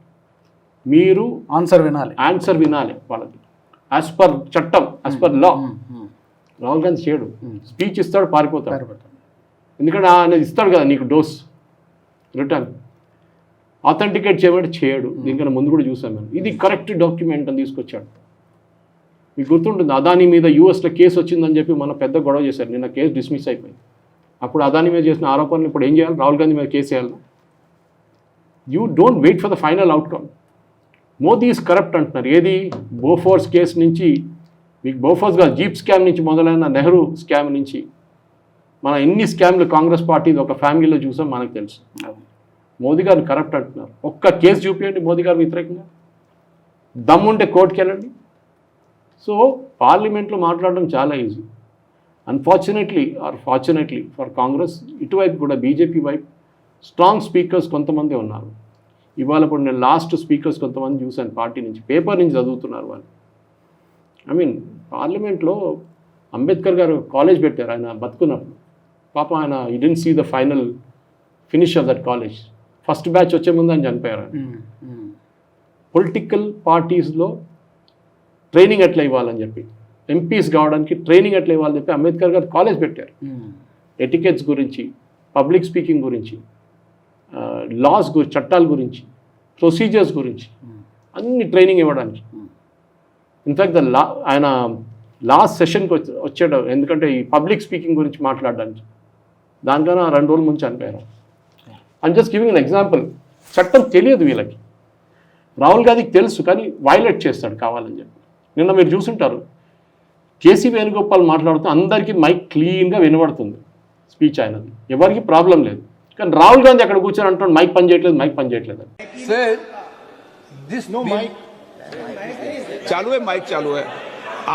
మీరు ఆన్సర్ వినాలి వాళ్ళకి, యాజ్ పర్ చట్టం, as per law. Rahul Gandhi చేయడు, స్పీచ్ ఇస్తాడు, పారిపోతాడు. ఎందుకంటే ఆయన ఇస్తాడు కదా నీకు డోస్ రిటర్న్, ఆథెంటికేట్ చేయమంటే చేయడు. దీనికన్నా ముందు కూడా చూసాం మేము. ఇది కరెక్ట్ డాక్యుమెంట్ అని తీసుకొచ్చాడు. మీకు గుర్తుంటుంది, అదానీ మీద యూఎస్లో కేసు వచ్చిందని చెప్పి మన పెద్ద గొడవ చేశారు. నిన్న కేసు డిస్మిస్ అయిపోయింది. అప్పుడు అదానీ మీద చేసిన ఆరోపణలు ఇప్పుడు ఏం చేయాలి? రాహుల్ గాంధీ మీద కేసు వేయాలి. You don't wait for the final outcome. Modi is corrupt అంటున్నారు. ఏది బోఫోర్స్ కేసు నుంచి, మీకు బోఫోర్స్ కాదు, జీప్ స్కామ్ నుంచి మొదలైన నెహ్రూ స్కామ్ నుంచి మనం ఎన్ని స్కామ్లు కాంగ్రెస్ పార్టీ ఒక ఫ్యామిలీలో చూసాం మనకు తెలుసు. మోదీ గారిని కరప్ట్ అంటున్నారు. ఒక్క కేసు చూపించండి మోదీ గారు వ్యతిరేకంగా, దమ్ముంటే కోర్టుకి వెళ్ళండి. సో పార్లమెంట్లో మాట్లాడడం చాలా easy. Unfortunately are fortunately for Congress, ఇటువైపు కూడా బీజేపీ వైపు స్ట్రాంగ్ స్పీకర్స్ కొంతమంది ఉన్నారు. ఇవాళ ఇప్పుడు నేను లాస్ట్ స్పీకర్స్ కొంతమంది చూశాను పార్టీ నుంచి, పేపర్ నుంచి చదువుతున్నారు వాళ్ళు. ఐ మీన్ పార్లమెంట్లో అంబేద్కర్ గారు కాలేజ్ పెట్టారు ఆయన బతుకున్నప్పుడు. పాప ఆయన ఈ didn't see the final finish of that college. First batch వచ్చే ముందు ఆయన చనిపోయారు. పొలిటికల్ పార్టీస్లో ట్రైనింగ్ ఎట్లా ఇవ్వాలని చెప్పి, ఎంపీస్ కావడానికి ట్రైనింగ్ ఎట్లా ఇవ్వాలని చెప్పి అంబేద్కర్ గారు కాలేజ్ పెట్టారు. ఎటికెట్స్ గురించి, పబ్లిక్ స్పీకింగ్ గురించి, లాస్ గురించి, చట్టాల గురించి, ప్రొసీజర్స్ గురించి అన్ని ట్రైనింగ్ ఇవ్వడానికి. ఇన్ఫ్యాక్ట్ ఆయన లాస్ట్ సెషన్కి వచ్చాడు, ఎందుకంటే ఈ పబ్లిక్ స్పీకింగ్ గురించి మాట్లాడడానికి. దానికన్నా 2 రోజుల ముందు చనిపోయారు. I'm just giving an example. చట్టం తెలియదు వీళ్ళకి. రాహుల్ గాంధీకి తెలుసు, కానీ వైలేట్ చేస్తాడు కావాలని చెప్పి. నిన్న మీరు చూసుంటారు, కేసీ వేణుగోపాల్ మాట్లాడుతూ అందరికీ మైక్ క్లీన్గా వినబడుతుంది స్పీచ్ ఆయనది, ఎవరికి ప్రాబ్లం లేదు. కానీ రాహుల్ గాంధీ అక్కడ కూర్చొని అంటాడు మైక్ పని చేయట్లేదు. Sir, this no mic चालू है.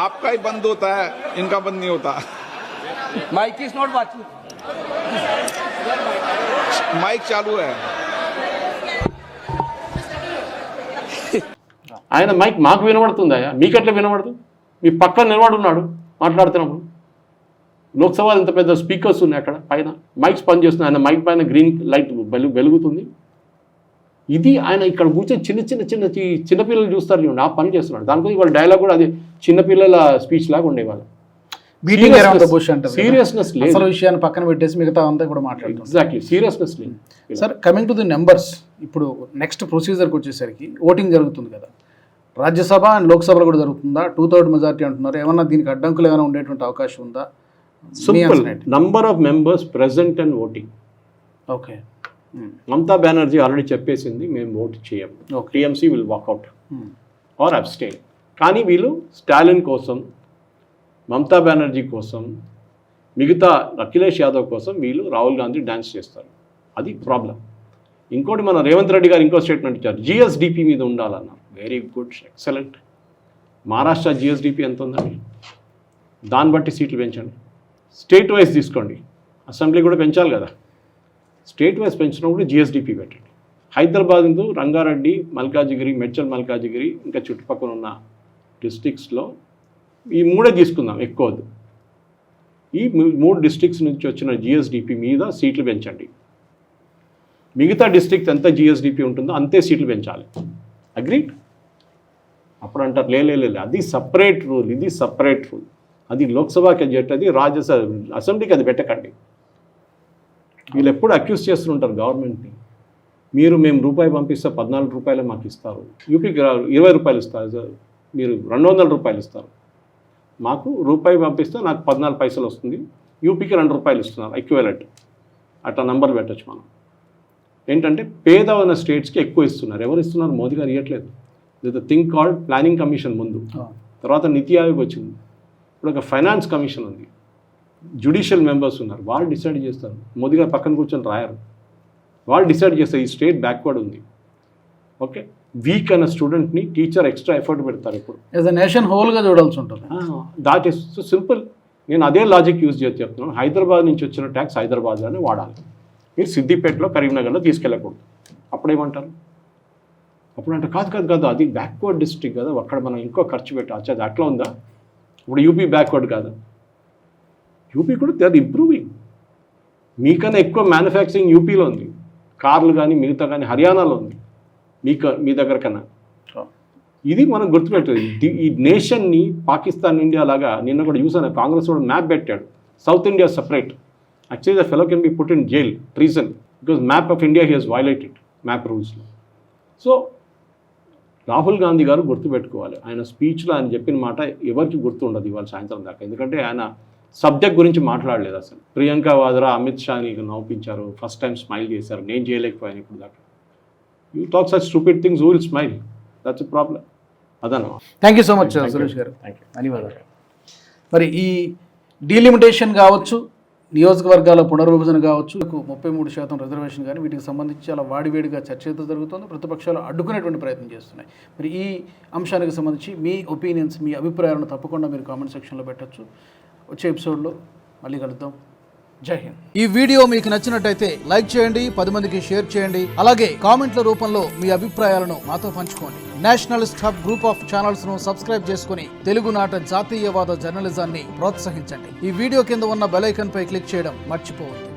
आपका ही बंद होता है, इनका बंद नहीं होता. mic is not working. Mic चालू है. ఆయన మైక్ మాకు వినబడుతుందా? మీకెట్లా వినబడుతుంది? మీ పక్కన నిలబడున్నాడు మాట్లాడుతున్నప్పుడు. లోక్సభ ఇంత పెద్ద స్పీకర్స్ ఉన్నాయి, అక్కడ పైన మైక్స్ పనిచేస్తున్నాయి. ఆయన మైక్ పైన గ్రీన్ లైట్ వెలుగుతుంది. ఇది ఆయన ఇక్కడ కూర్చొని చిన్నపిల్లలు చూస్తారు చూడండి, ఆ పని చేస్తున్నాడు. దానికోసం వాళ్ళ డైలాగ్ కూడా అది చిన్నపిల్లల స్పీచ్ లాగా ఉండేవాళ్ళు. సీరియస్నెస్ లేదు. అసలు విషయాన్ని పక్కన పెట్టేసి మిగతా అంతా కూడా మాట్లాడుతుంది. ఎగ్జాక్ట్లీ, సీరియస్నెస్ లేదు. Sir, coming to the numbers, ఇప్పుడు నెక్స్ట్ ప్రొసీజర్కి వచ్చేసరికి ఓటింగ్ జరుగుతుంది కదా, రాజ్యసభ అండ్ లోక్సభలో కూడా జరుగుతుందా? 2/3 మెజారిటీ అంటున్నారు. ఏమన్నా దీనికి అడ్డంకులు ఏమైనా ఉండేటువంటి అవకాశం ఉందా? Simple, number of members present and voting. Okay, Mamata Banerjee already చెప్పేసింది మేము ఓట్ చేయము, TMC will walkout or abstain. కానీ వీళ్ళు స్టాలిన్ కోసం, మమతా బెనర్జీ కోసం, మిగతా అఖిలేష్ యాదవ్ కోసం వీళ్ళు రాహుల్ గాంధీ డ్యాన్స్ చేస్తారు. అది ప్రాబ్లం. ఇంకోటి మన రేవంత్ రెడ్డి గారు ఇంకో స్టేట్మెంట్ ఇచ్చారు, జిఎస్డిపి మీద ఉండాలన్నారు. Very good, excellent. Maharashtra GSDP ఎంత ఉందండి? దాన్ని బట్టి సీట్లు పెంచండి. స్టేట్ వైజ్ తీసుకోండి, అసెంబ్లీ కూడా పెంచాలి కదా. స్టేట్ వైజ్ పెంచినప్పుడు జిఎస్డిపి పెట్టండి. హైదరాబాద్ రంగారెడ్డి, మల్కాజిగిరి, మెడ్చల్ మల్కాజిగిరి, ఇంకా చుట్టుపక్కల ఉన్న డిస్ట్రిక్ట్స్లో ఈ 3 తీసుకుందాం, ఎక్కువ వద్దు. ఈ 3 డిస్ట్రిక్ట్స్ నుంచి వచ్చిన జిఎస్డిపి మీద సీట్లు పెంచండి. మిగతా డిస్ట్రిక్ట్ ఎంత జిఎస్డిపి ఉంటుందో అంతే సీట్లు పెంచాలి. అగ్రీడ్? అప్పుడు అంటారు లేదు, అది సపరేట్ రూల్, ఇది సపరేట్ రూల్. అది లోక్సభకి అది రాజ్యసభ, అసెంబ్లీకి అది పెట్టకండి. వీళ్ళు ఎప్పుడు అక్యూజ్ చేస్తుంటారు గవర్నమెంట్ని. మేము రూపాయి పంపిస్తే 14 రూపాయలే మాకు ఇస్తారు, యూపీకి 20 రూపాయలు ఇస్తారు, మీరు 200 రూపాయలు ఇస్తారు. మాకు రూపాయి పంపిస్తే నాకు 14 పైసలు వస్తుంది, యూపీకి 2 రూపాయలు ఇస్తున్నారు, ఈక్వలెంట్. అట్లా నంబర్ పెట్టచ్చు మనం. ఏంటంటే పేద ఉన్న స్టేట్స్కి ఎక్కువ ఇస్తున్నారు. ఎవరు ఇస్తున్నారు? మోదీ గారు ఇవ్వట్లేదు. The thing called planning commission ముందు, తర్వాత నీతి ఆయోగ్ వచ్చింది, ఇప్పుడు ఒక ఫైనాన్స్ కమిషన్ ఉంది, జ్యుడిషియల్ మెంబర్స్ ఉన్నారు, వాళ్ళు డిసైడ్ చేస్తారు. మోదీ గారు పక్కన కూర్చొని రాయరు, వాళ్ళు డిసైడ్ చేస్తారు. ఈ స్టేట్ బ్యాక్వర్డ్ ఉంది, ఓకే, వీక్ అన్న స్టూడెంట్ని టీచర్ ఎక్స్ట్రా ఎఫర్ట్ పెడతారు. ఇప్పుడు యాజ్ అ నేషన్ హోల్గా చూడాల్సి ఉంటుంది. That is so simple. నేను అదే లాజిక్ యూజ్ చేసి చెప్తున్నాను. హైదరాబాద్ నుంచి వచ్చిన ట్యాక్స్ హైదరాబాద్లోనే వాడాలి. మీరు సిద్దిపేటలో, కరీంనగర్లో తీసుకెళ్ళకూడదు. అప్పుడేమంటారు? అప్పుడు అంటే కాదు, అది బ్యాక్వర్డ్ డిస్ట్రిక్ట్ కదా, అక్కడ మనం ఇంకో ఖర్చు పెట్టవచ్చు. అది అట్లా ఉందా? ఇప్పుడు యూపీ బ్యాక్వర్డ్ కాదు, యూపీ కూడా దే ఆర్ ఇంప్రూవింగ్. మీకన్నా ఎక్కువ మ్యానుఫ్యాక్చరింగ్ యూపీలో ఉంది, కార్లు కానీ మిగతా కానీ హర్యానాలో ఉంది మీ దగ్గర కన్నా. ఇది మనం గుర్తుపెట్టాలి. ఈ నేషన్ని పాకిస్తాన్, ఇండియా లాగా నిన్న కూడా చూసాను, కాంగ్రెస్ కూడా మ్యాప్ పెట్టాడు, south India separate. Actually the fellow can be put in jail, treason, because map of India he has violated map రూల్స్లో. సో రాహుల్ గాంధీ గారు గుర్తుపెట్టుకోవాలి, ఆయన స్పీచ్లో ఆయన చెప్పిన మాట ఎవరికి గుర్తు ఉండదు ఇవాళ సాయంత్రం దాకా. ఎందుకంటే ఆయన సబ్జెక్ట్ గురించి మాట్లాడలేదు అసలు. ప్రియాంక వాద్రా, అమిత్ షాని నవ్వుపించారు, ఫస్ట్ టైం స్మైల్ చేశారు. నేను చేయలేకపోయాను ఇప్పుడు దాకా. You talk such stupid things, who will smile? That's a problem. అదన్నమాట. Thank you so much Suresh garu, ధన్యవాదాలు. మరి ఈ డీలిమిటేషన్ కావచ్చు, నియోజకవర్గాల పునర్విభజన కావచ్చు, 33% రిజర్వేషన్ కానీ వీటికి సంబంధించి చాలా వాడివేడిగా చర్చ అయితే జరుగుతుంది. ప్రతిపక్షాలు అడ్డుకునేటువంటి ప్రయత్నం చేస్తున్నాయి. మరి ఈ అంశానికి సంబంధించి మీ ఒపీనియన్స్, మీ అభిప్రాయాలను తప్పకుండా మీరు కామెంట్ సెక్షన్లో పెట్టచ్చు. వచ్చే ఎపిసోడ్లో మళ్ళీ కలుద్దాం. జై హింద్. ఈ వీడియో మీకు నచ్చినట్టయితే లైక్ చేయండి, 10 మందికి షేర్ చేయండి. అలాగే కామెంట్ల రూపంలో మీ అభిప్రాయాలను మాతో పంచుకోండి. Nationalist hub group of channels ను సబ్స్క్రైబ్ చేసుకుని తెలుగునాట జాతీయవాద జర్నలిజాన్ని ప్రోత్సహించండి. ఈ వీడియో కింద ఉన్న బెల్ ఐకాన్ పై క్లిక్ చేయడం మర్చిపోవద్దు.